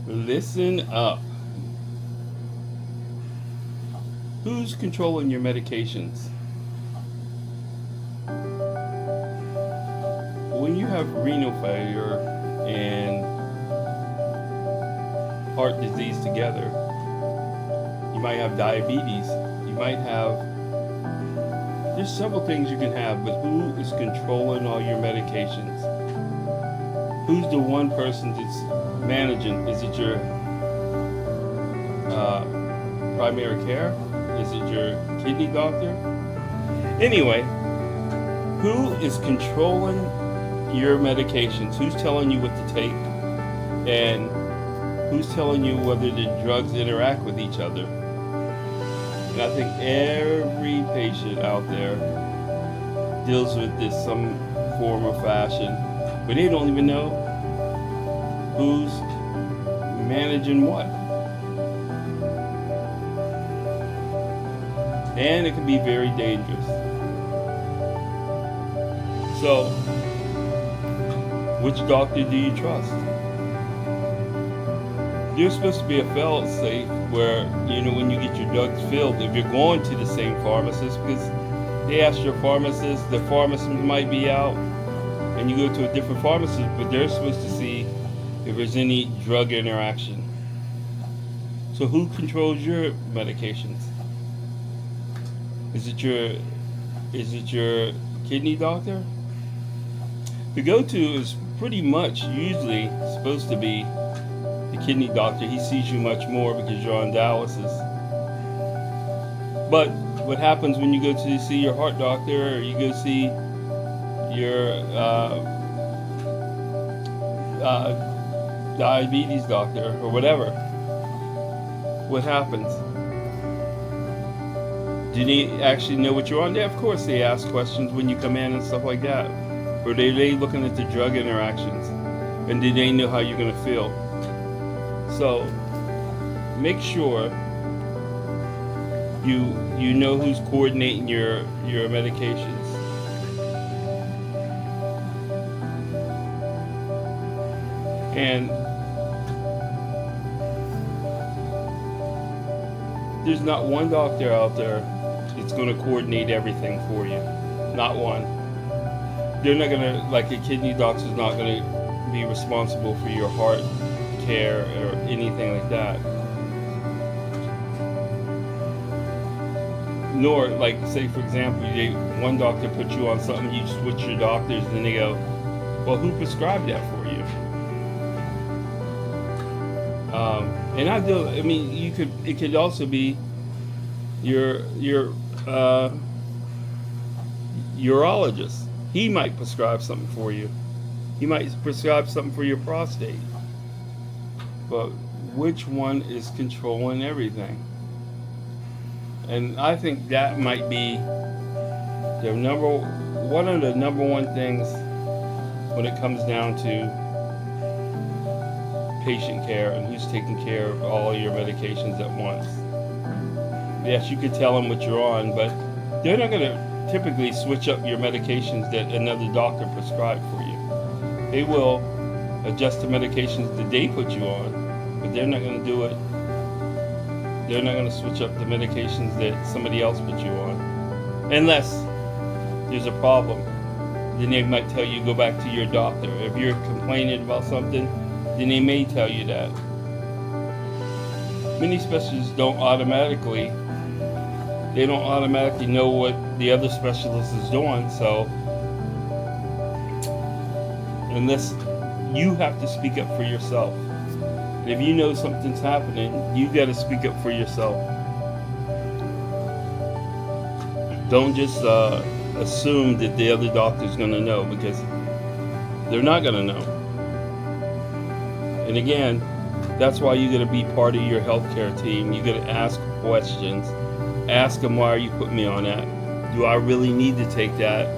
Listen up. Who's controlling your medications? When you have renal failure and heart disease together, you might have diabetes. You might have, there's several things you can have, but who is controlling all your medications? Who's the one person that's managing? Is it your primary care? Is it your kidney doctor? Anyway, who is controlling your medications? Who's telling you what to take? And who's telling you whether the drugs interact with each other? And I think every patient out there deals with this some form or fashion, but they don't even know who's managing what. And it can be very dangerous. So, which doctor do you trust? There's supposed to be a fail-safe where, when you get your drugs filled, if you're going to the same pharmacist, because they ask your pharmacist, the pharmacist might be out, and you go to a different pharmacist, but they're supposed to see if there's any drug interaction. So who controls your medications? Is it your kidney doctor? The go-to is pretty much usually supposed to be the kidney doctor. He sees you much more because you're on dialysis. But what happens when you go to see your heart doctor, or you go see your diabetes doctor, or whatever? What happens? Do they actually know what you're on? Yeah, of course they ask questions when you come in and stuff like that. Or are they looking at the drug interactions? And do they know how you're going to feel? So make sure you know who's coordinating your medications. And there's not one doctor out there that's going to coordinate everything for you. Not one. They're not going to, like a kidney doctor's not going to be responsible for your heart care or anything like that. Nor, like, say for example, one doctor puts you on something, you switch your doctors, and then they go, well, who prescribed that for you? It could also be your urologist. He might prescribe something for you. He might prescribe something for your prostate. But which one is controlling everything? And I think that might be one of the number one things when it comes down to patient care and who's taking care of all your medications at once. Yes, you could tell them what you're on, but they're not going to typically switch up your medications that another doctor prescribed for you. They will adjust the medications that they put you on, but they're not going to do it. They're not going to switch up the medications that somebody else put you on. Unless there's a problem. Then they might tell you go back to your doctor. If you're complaining about something, then they may tell you that. Many specialists don't automatically know what the other specialist is doing, so unless you have to speak up for yourself. And if you know something's happening, you got to speak up for yourself. Don't just assume that the other doctor's going to know, because they're not going to know. And again, that's why you got to be part of your healthcare team. You got to ask questions. Ask them, why are you putting me on that? Do I really need to take that?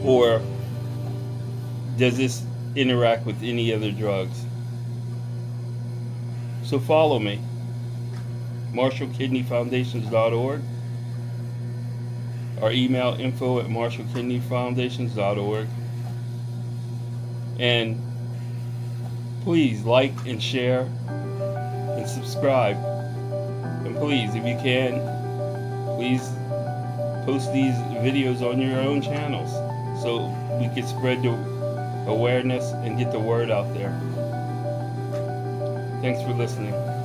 Or does this interact with any other drugs? So follow me. MarshallKidneyFoundations.org. Our email info@MarshallKidneyFoundations.org. And please like and share and subscribe. And please, if you can, please post these videos on your own channels so we can spread the awareness and get the word out there. Thanks for listening.